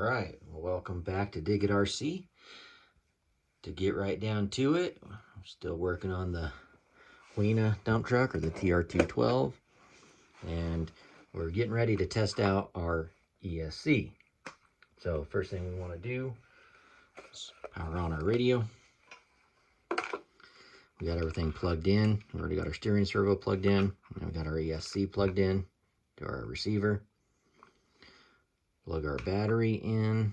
Alright, well, welcome back to Dig It RC. To get right down to it, I'm still working on the Wena dump truck, or the Tr212, and we're getting ready to test out our ESC. So first thing we want to do is power on our radio. We got everything plugged in. We already got our steering servo plugged in, and we got our ESC plugged in to our receiver. Plug our battery in.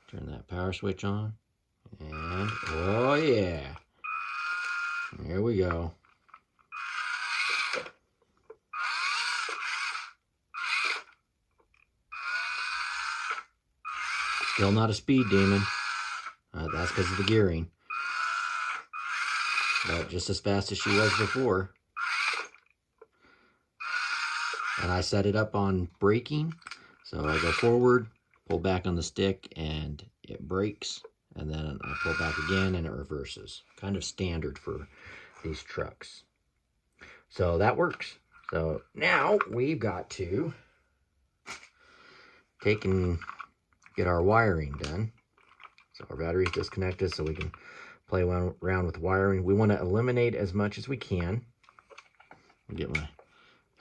Turn that power switch on, and oh yeah, there we go. Still not a speed demon. That's because of the gearing. But just as fast as she was before. And I set it up on braking. So I go forward, pull back on the stick, and it brakes. And then I pull back again, and it reverses. Kind of standard for these trucks. So that works. So now we've got to take and get our wiring done. So our battery's disconnected, so we can play around with wiring. We want to eliminate as much as we can. I'll get my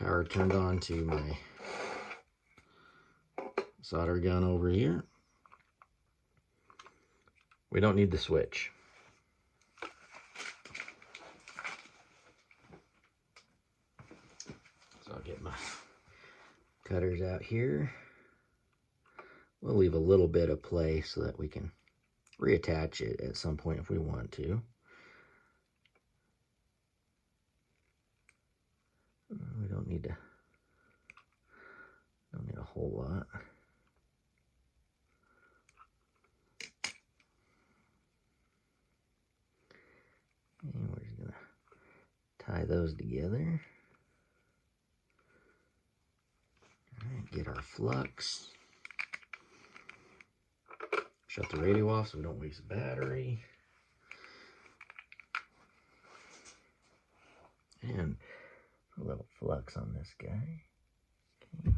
power turned on to my solder gun over here. We don't need the switch. So I'll get my cutters out here. We'll leave a little bit of play so that we can reattach it at some point if we want to. We don't need a whole lot. And we're just gonna tie those together. All right, get our flux. Shut the radio off so we don't waste the battery. And a little flux on this guy. Okay.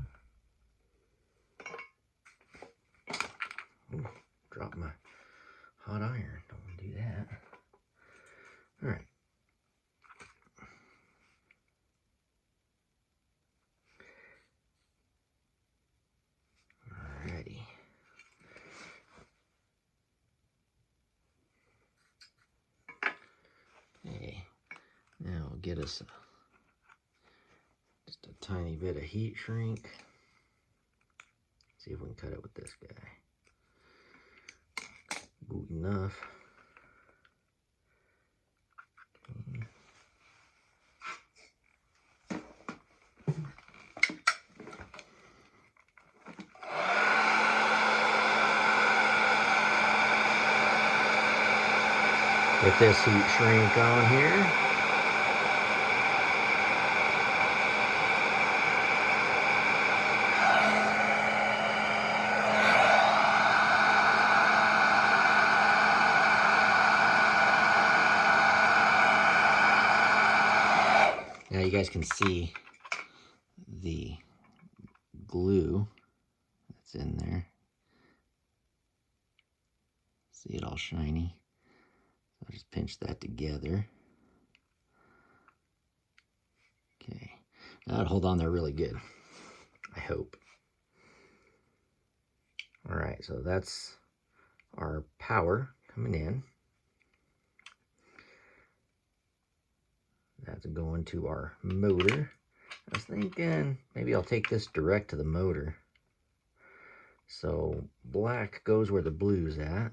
Ooh, dropped my hot iron. Don't want to do that. All right. Alrighty. Okay. Now we'll get us just a tiny bit of heat shrink. See if we can cut it with this guy. Good enough. Okay. Get this heat shrink on here. Now you guys can see the glue that's in there. See it all shiny. So I'll just pinch that together. Okay, that'll hold on there really good, I hope. All right, so that's our power coming in. That's going to our motor. I was thinking maybe I'll take this direct to the motor. So black goes where the blue's at.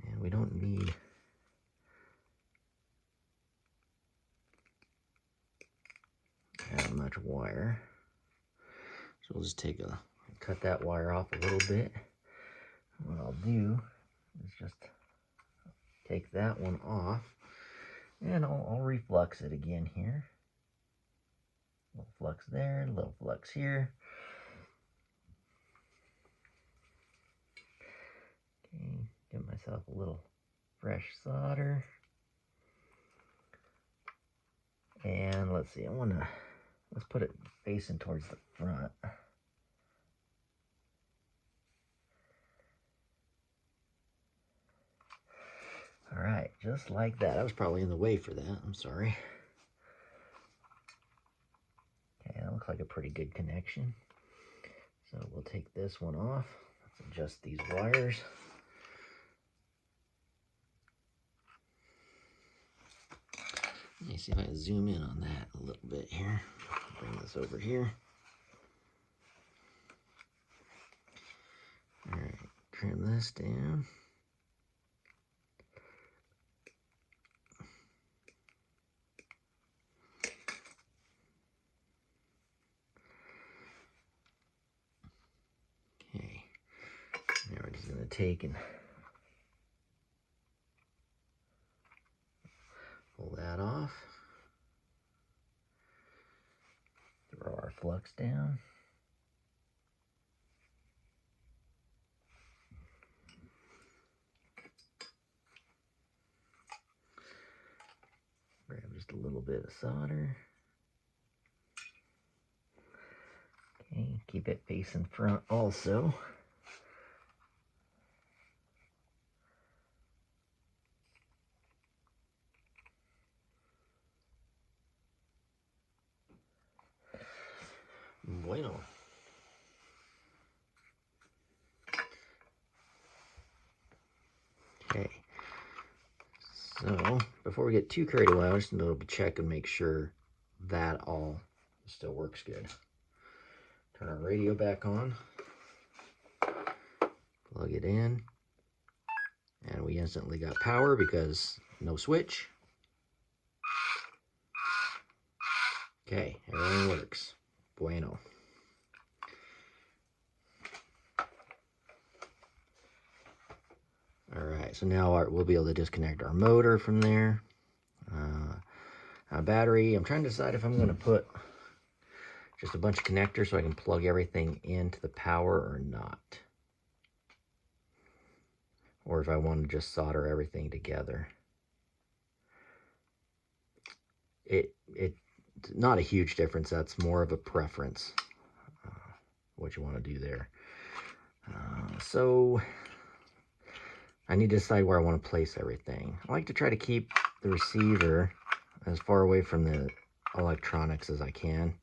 And we don't need that much wire. So we'll just cut that wire off a little bit. What I'll do is just take that one off, and I'll reflux it again here. A little flux there, a little flux here. Okay, give myself a little fresh solder. let's see, let's put it facing towards the front. All right, just like that. I was probably in the way for that. I'm sorry. Okay, that looks like a pretty good connection. So we'll take this one off. Let's adjust these wires. Let me see if I can zoom in on that a little bit here. Bring this over here. All right, trim this down. Okay, now we're just going to take and pull that off. Throw our flux down. Grab just a little bit of solder. Okay, keep it facing front also. Bueno. Okay, so before we get too carried away, I just need to check and make sure that all still works good. Turn our radio back on, plug it in, and we instantly got power because no switch. Okay, everything works. Bueno. All right, so now we'll be able to disconnect our motor from there. Our battery, I'm trying to decide if I'm going to put just a bunch of connectors so I can plug everything into the power or not. Or if I want to just solder everything together. It's not a huge difference. That's more of a preference, what you want to do there. So I need to decide where I want to place everything. I like to try to keep the receiver as far away from the electronics as I can.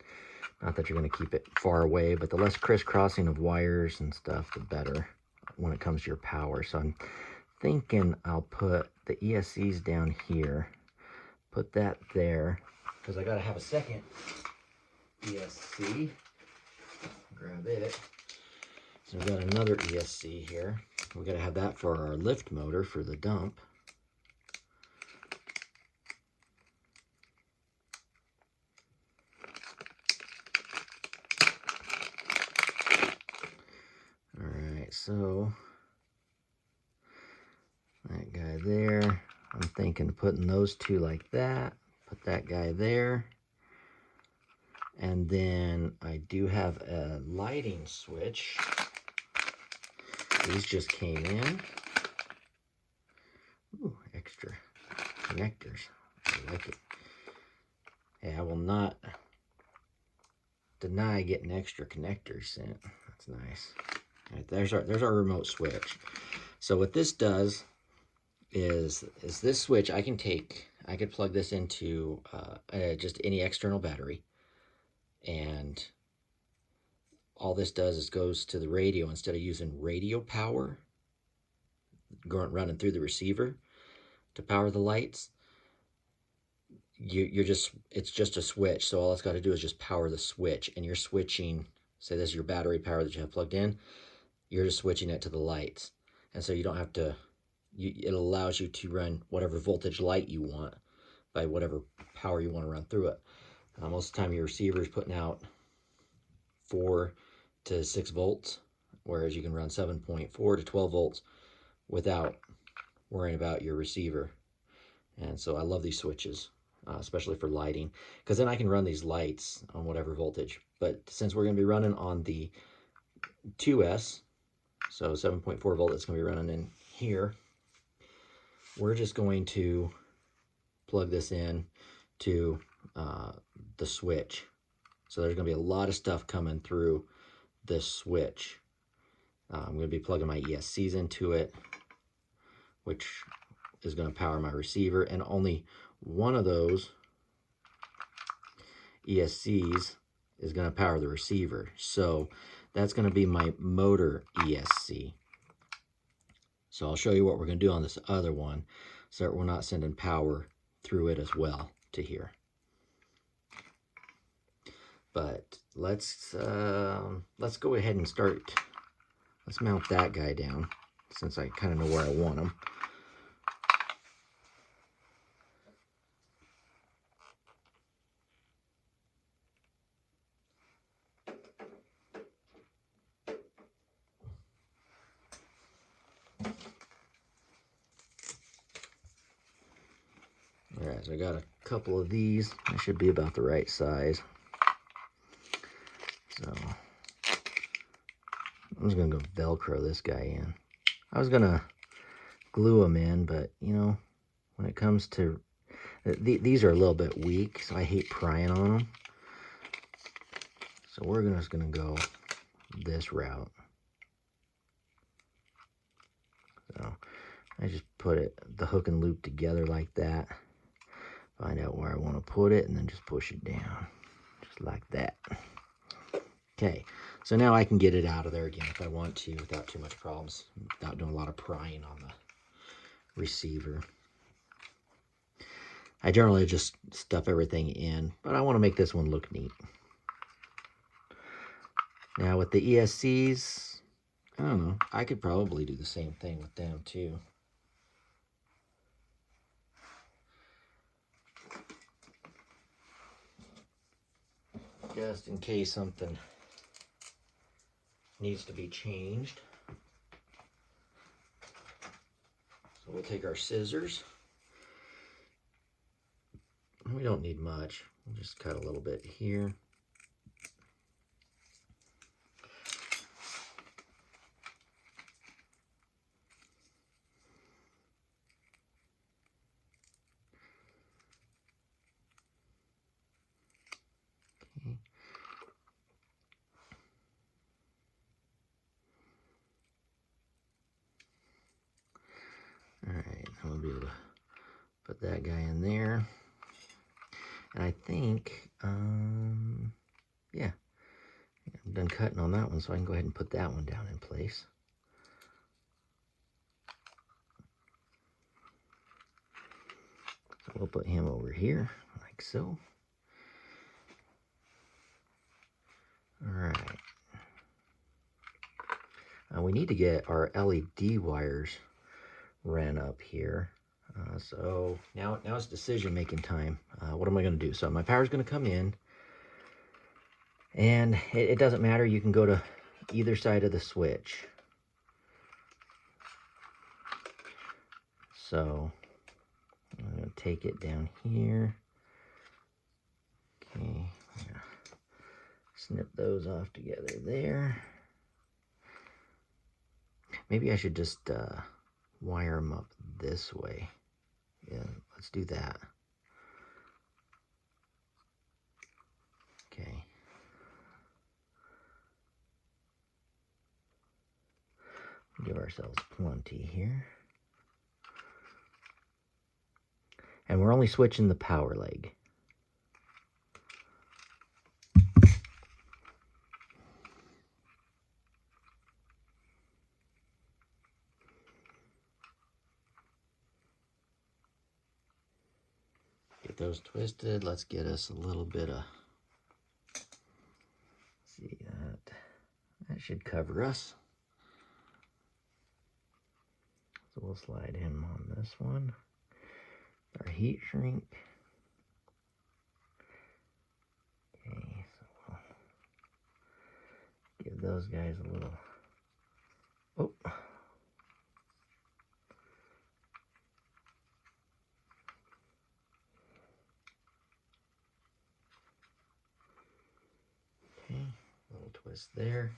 Not that you're going to keep it far away, but the less crisscrossing of wires and stuff, the better when it comes to your power. So I'm thinking I'll put the ESCs down here, put that there, because I got to have a second ESC. Grab it. So we've got another ESC here. We got to have that for our lift motor for the dump. All right, so that guy there. I'm thinking of putting those two like that. Put that guy there. And then I do have a lighting switch. These just came in. Ooh, extra connectors. I like it. Hey, I will not deny getting extra connectors sent. That's nice. All right, there's our remote switch. So what this does is this switch I could plug this into just any external battery, and all this does is goes to the radio. Instead of using radio power running through the receiver to power the lights, it's just a switch. So all it's got to do is just power the switch, and you're switching. Say this is your battery power that you have plugged in. You're just switching it to the lights, and so you don't have to. It allows you to run whatever voltage light you want by whatever power you want to run through it. Most of the time your receiver is putting out 4 to 6 volts, whereas you can run 7.4 to 12 volts without worrying about your receiver. And so I love these switches, especially for lighting, because then I can run these lights on whatever voltage. But since we're going to be running on the 2S, so 7.4 volt, it's going to be running in here, we're just going to plug this in to the switch. So there's going to be a lot of stuff coming through this switch. I'm going to be plugging my ESCs into it, which is going to power my receiver, and only one of those ESCs is going to power the receiver. So that's going to be my motor ESC. So I'll show you what we're going to do on this other one so that we're not sending power through it as well to here. But let's go ahead and start. Let's mount that guy down since I kind of know where I want him. All right, so I got a couple of these. They should be about the right size. So I'm just gonna go Velcro this guy in. I was gonna glue them in, but you know, when it comes to these are a little bit weak, so I hate prying on them. So we're just gonna go this route. So I just put the hook and loop together like that. Find out where I want to put it, and then just push it down, just like that. Okay, so now I can get it out of there again if I want to without too much problems, without doing a lot of prying on the receiver. I generally just stuff everything in, but I want to make this one look neat. Now with the ESCs, I don't know, I could probably do the same thing with them too. Just in case something needs to be changed. So we'll take our scissors. We don't need much. We'll just cut a little bit here. Okay. All right, I'll be able to put that guy in there. And I think, yeah, I'm done cutting on that one, so I can go ahead and put that one down in place. So we'll put him over here, like so. All right. We need to get our LED wires ran up here. So now it's decision-making time. What am I going to do? So my power's going to come in, and it doesn't matter. You can go to either side of the switch. So I'm going to take it down here. Okay, I'm going to snip those off together there. Maybe I should just wire them up this way. Yeah, let's do that. Okay. Give ourselves plenty here. And we're only switching the power leg. Get those twisted. Let's get us a little bit of, see that should cover us. So we'll slide him on this one. Our heat shrink. Okay, so we'll give those guys a little, oh. Okay, a little twist there.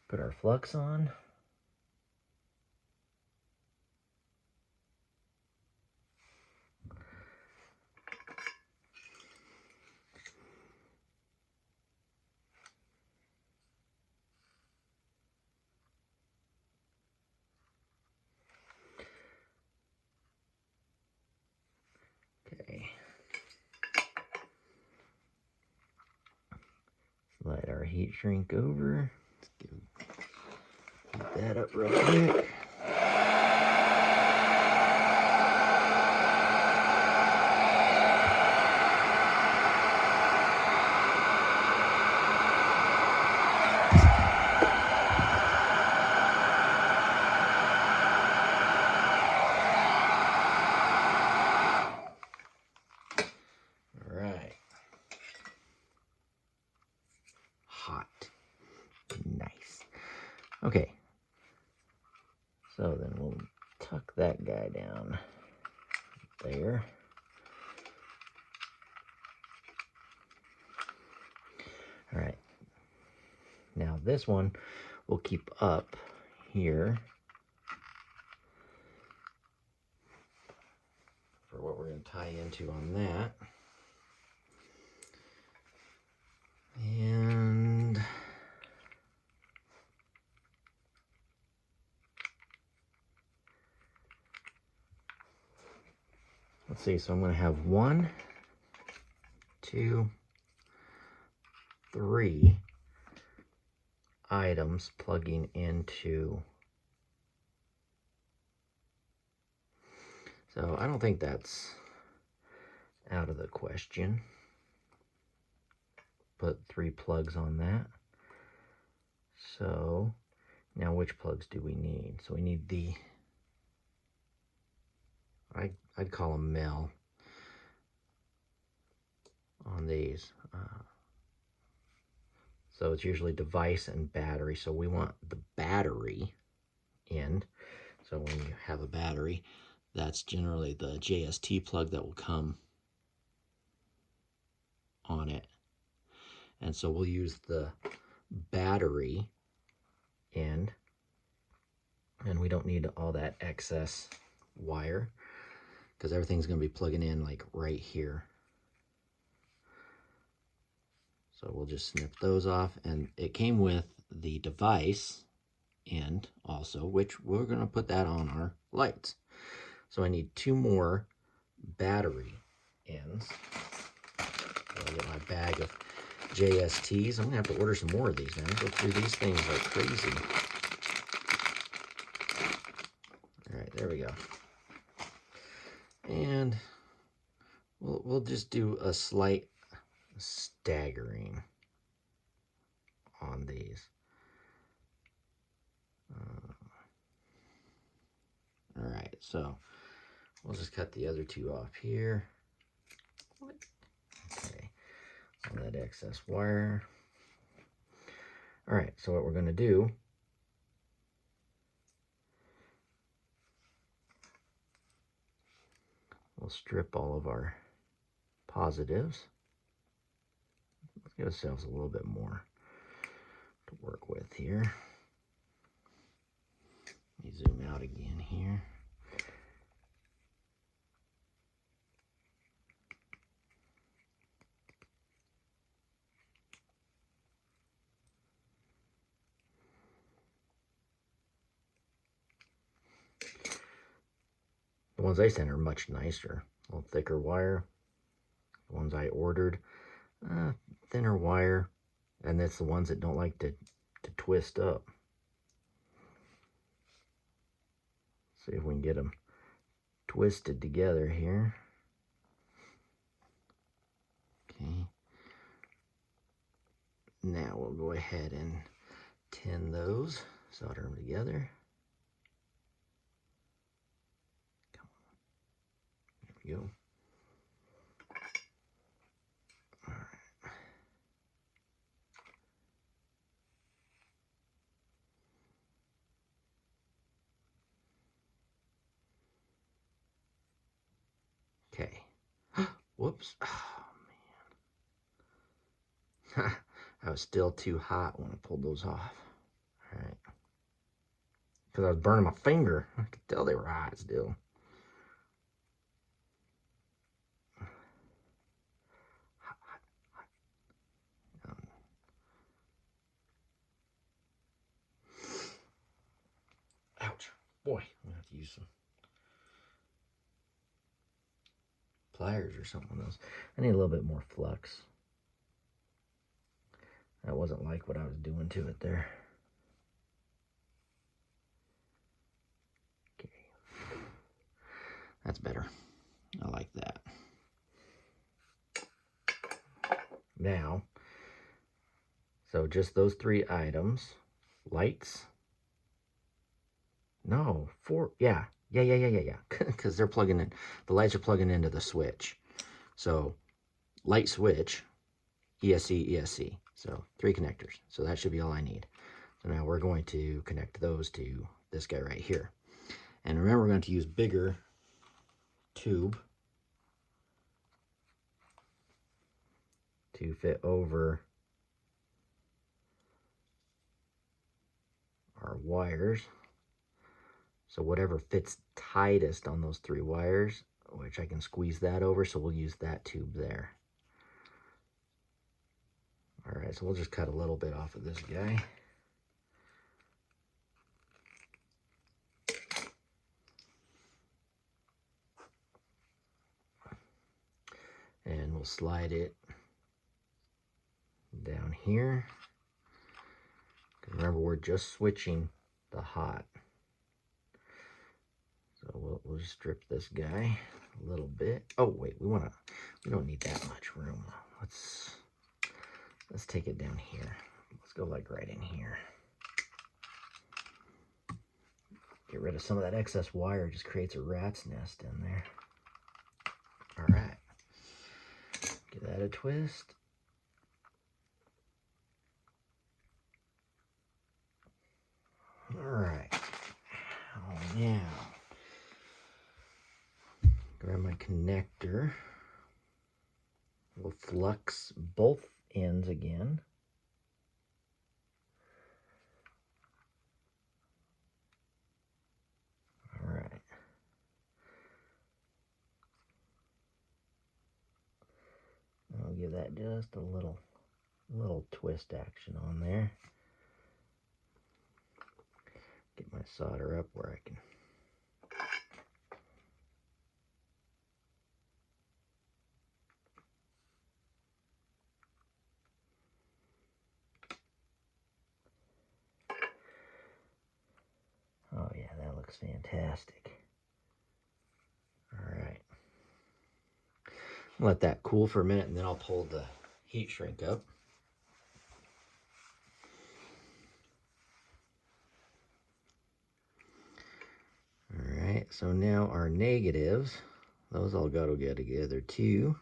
Put our flux on. heat shrink over. Let's heat that up real quick. Hot. Nice. Okay. So then we'll tuck that guy down there. All right. Now this one will keep up here for what we're going to tie into on that. And let's see, so I'm going to have 1, 2, 3 items plugging into. So I don't think that's out of the question. Put 3 plugs on that. So now which plugs do we need? So we need the, I'd call them male on these. So it's usually device and battery. So we want the battery end. So when you have a battery, that's generally the JST plug that will come on it. And so we'll use the battery end, and we don't need all that excess wire because everything's going to be plugging in like right here. So we'll just snip those off, and it came with the device end also, which we're going to put that on our lights. So I need 2 more battery ends. I'll get my bag of JSTs. I'm gonna have to order some more of these, man. Go through these things like crazy. All right, there we go. And we'll just do a slight staggering on these. All right, so we'll just cut the other 2 off here. Okay, all that excess wire. All right, so what we're going to do, we'll strip all of our positives. Let's give ourselves a little bit more to work with here. Let me zoom out again here. The ones I sent are much nicer, a little thicker wire. The ones I ordered, thinner wire, and that's the ones that don't like to twist up. See if we can get them twisted together here. Okay. Now we'll go ahead and tin those, solder them together. Come on. There we go. All right. Okay. Whoops. Oh, man. I was still too hot when I pulled those off. All right. Because I was burning my finger. I could tell they were hot still. Ouch. Boy, I'm going to have to use some pliers or something else. I need a little bit more flux. That wasn't like what I was doing to it there. Okay. That's better. I like that. Now, so just those 3 items. Lights. No, 4. Yeah. Because they're plugging in. The lights are plugging into the switch. So, light switch, ESC, ESC. So, 3 connectors. So, that should be all I need. So, now we're going to connect those to this guy right here. And remember, we're going to use bigger tube to fit over our wires. So whatever fits tightest on those 3 wires, which I can squeeze that over, so we'll use that tube there. All right, so we'll just cut a little bit off of this guy. And we'll slide it down here. Remember, we're just switching the hot. So we'll just strip this guy a little bit. Oh wait, we don't need that much room. Let's take it down here. Let's go like right in here. Get rid of some of that excess wire. It just creates a rat's nest in there. All right. Give that a twist. All right. Oh, now, grab my connector. We'll flux both ends again. All right. I'll give that just a little twist action on there. Get my solder up where I can. Oh yeah, that looks fantastic. All right. Let that cool for a minute, and then I'll pull the heat shrink up. All right, so now our negatives, those all got to go together too.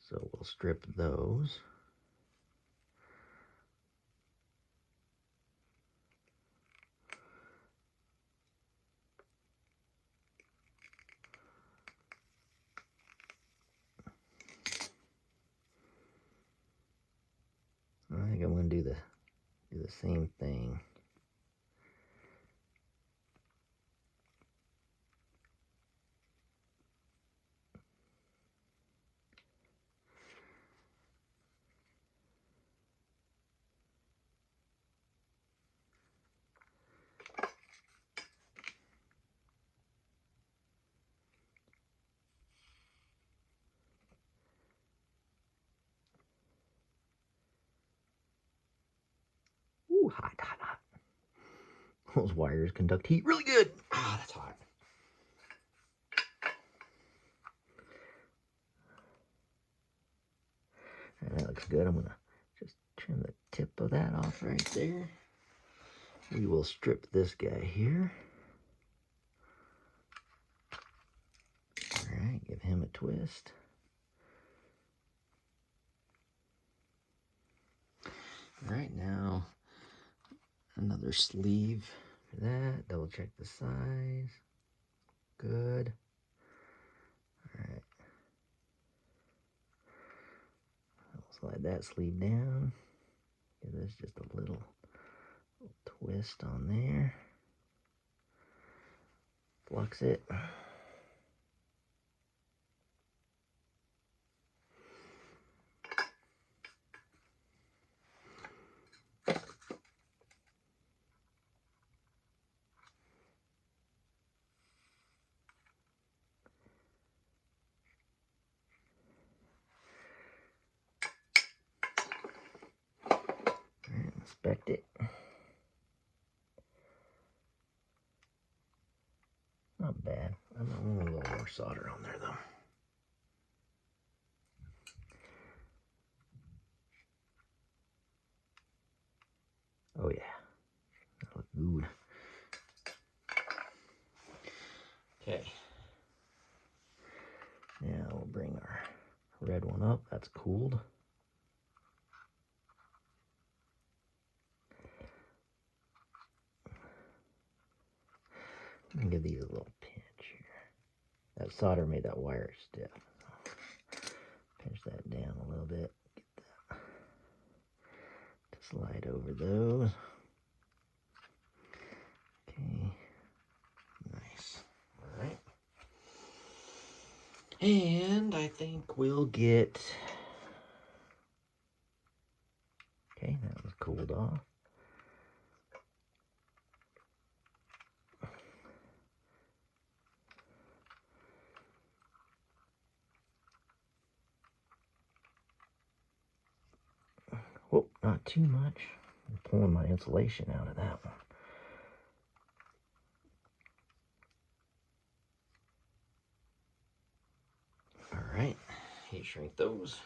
So we'll strip those. I think I'm going to do the same thing. Ooh, hot, hot, hot. Those wires conduct heat really good. Ah, that's hot. And that looks good. I'm going to just trim the tip of that off right there. We will strip this guy here. All right, give him a twist. All right, now another sleeve for that. Double check the size. Good. All right. I'll slide that sleeve down. Give this just a little twist on there. Flux it. inspect it. Not bad. I'm gonna want a little more solder on there though. Oh yeah, that looks good. Okay. Now we'll bring our red one up. That's cooled. And give these a little pinch here. That solder made that wire stiff. Pinch that down a little bit. Get that to slide over those. Okay. Nice. All right. And I think we'll get... Okay, that was cooled off. Whoop, not too much. I'm pulling my insulation out of that one. All right, heat shrink those.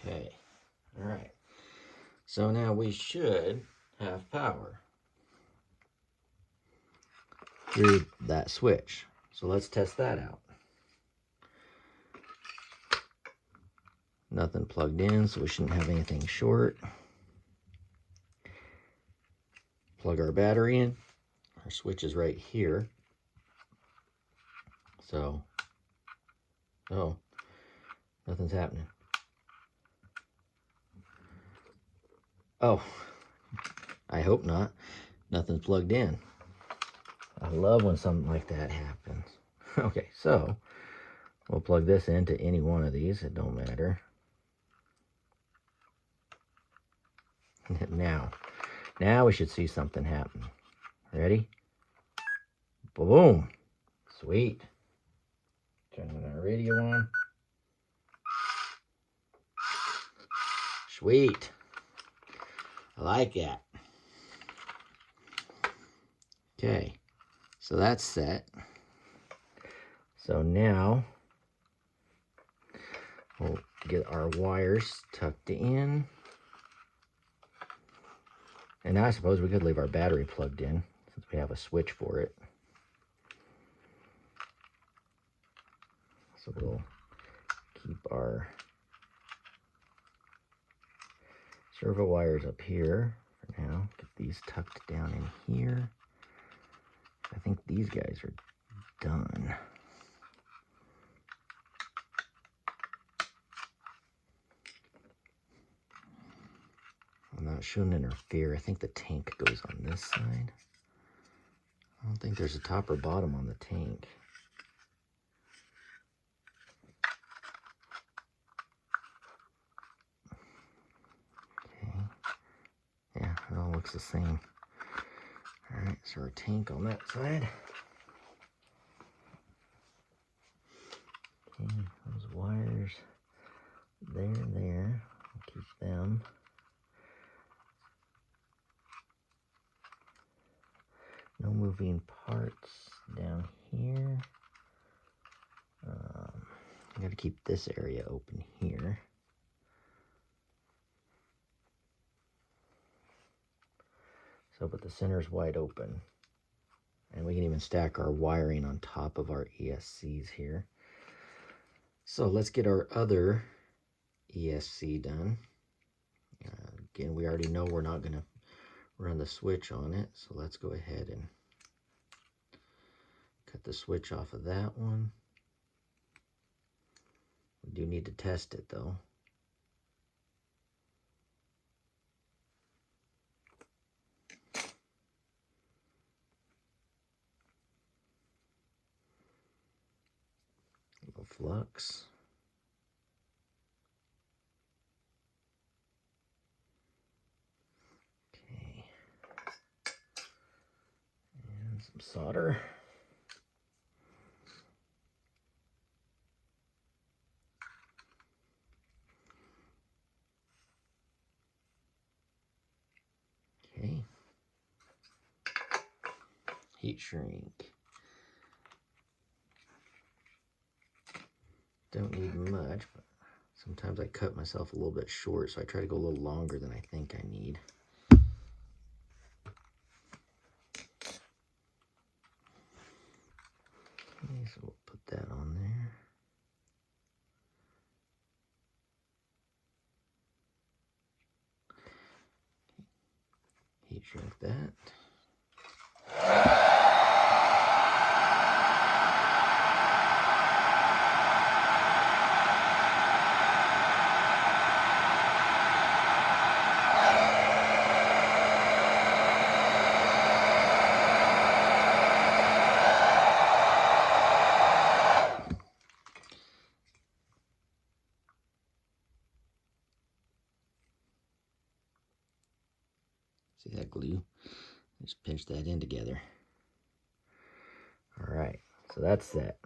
Okay, all right. So now we should have power through that switch. So let's test that out. Nothing plugged in, so we shouldn't have anything short. Plug our battery in. Our switch is right here. So, oh, nothing's happening. Oh, I hope not. Nothing's plugged in. I love when something like that happens. Okay, so we'll plug this into any one of these. It don't matter. Now we should see something happen. Ready? Boom. Sweet. Turning our radio on. Sweet. I like that. Okay, so that's set. So now we'll get our wires tucked in. And now I suppose we could leave our battery plugged in since we have a switch for it. So we'll keep our servo wires up here for now. Get these tucked down in here. I think these guys are done. That shouldn't interfere. I think the tank goes on this side. I don't think there's a top or bottom on the tank. Okay. Yeah, it all looks the same. All right, so our tank on that side. Okay, those wires there. I'll keep them. No moving parts down here. I gotta keep this area open here. So, but the center's wide open. And we can even stack our wiring on top of our ESCs here. So let's get our other ESC done. Again, we already know we're not going to run the switch on it, so let's go ahead and cut the switch off of that one. We do need to test it though. Little flux. Okay. And some solder. Okay. Heat shrink. Don't need much, but sometimes I cut myself a little bit short, so I try to go a little longer than I think I need. Okay, so we'll put that on there. Heat shrink that. See that glue? Just pinch that in together. All right, so that's set.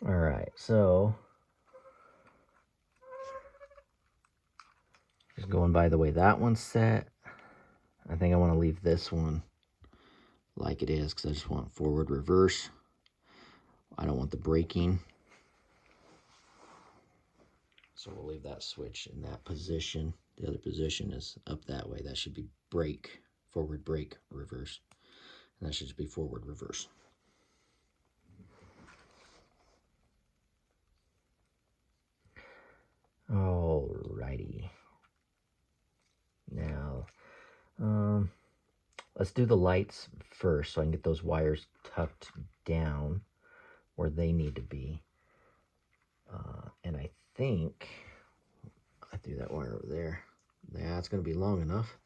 All right, so just going by the way that one's set, I think I want to leave this one like it is because I just want forward, reverse. I don't want the braking. So we'll leave that switch in that position. The other position is up that way. That should be brake, forward, brake, reverse. And that should just be forward, reverse. Alrighty. Now, let's do the lights first so I can get those wires tucked down where they need to be. And I think I threw that wire over there. Yeah, it's going to be long enough.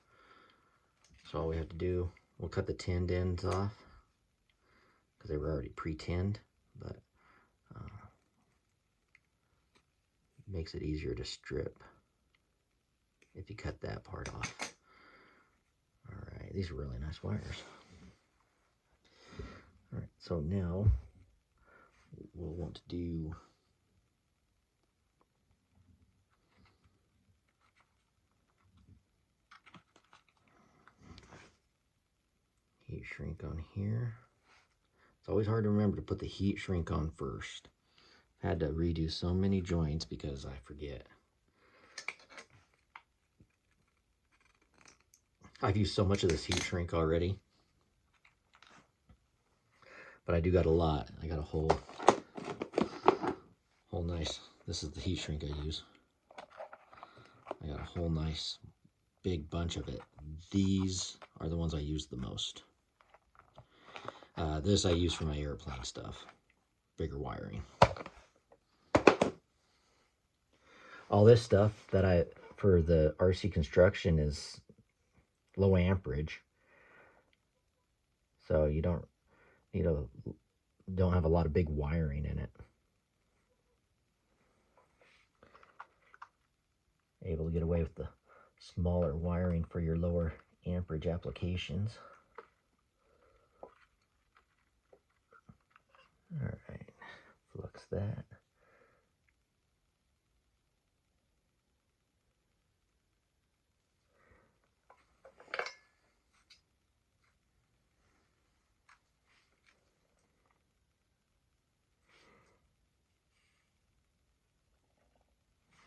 So all we have to do, we'll cut the tinned ends off because they were already pre-tinned, but makes it easier to strip if you cut that part off. All right, these are really nice wires. All right, so now we'll want to do heat shrink on here. It's always hard to remember to put the heat shrink on first. I've had to redo so many joints because I forget. I've used so much of this heat shrink already, but I do got a lot. I got a whole nice, this is the heat shrink I use. I got a whole nice big bunch of it. These are the ones I use the most. This I use for my airplane stuff, bigger wiring. All this stuff that for the RC construction is low amperage, so you don't have a lot of big wiring in it. Able to get away with the smaller wiring for your lower amperage applications. All right, flux that.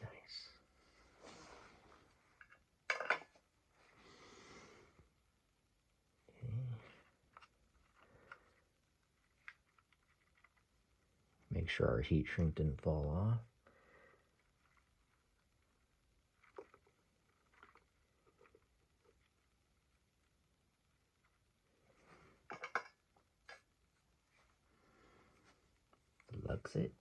Nice. Okay. Make sure our heat shrink didn't fall off. sucks it.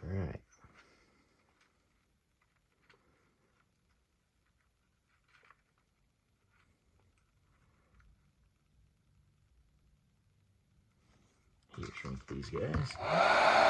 All right. Heat shrink these guys.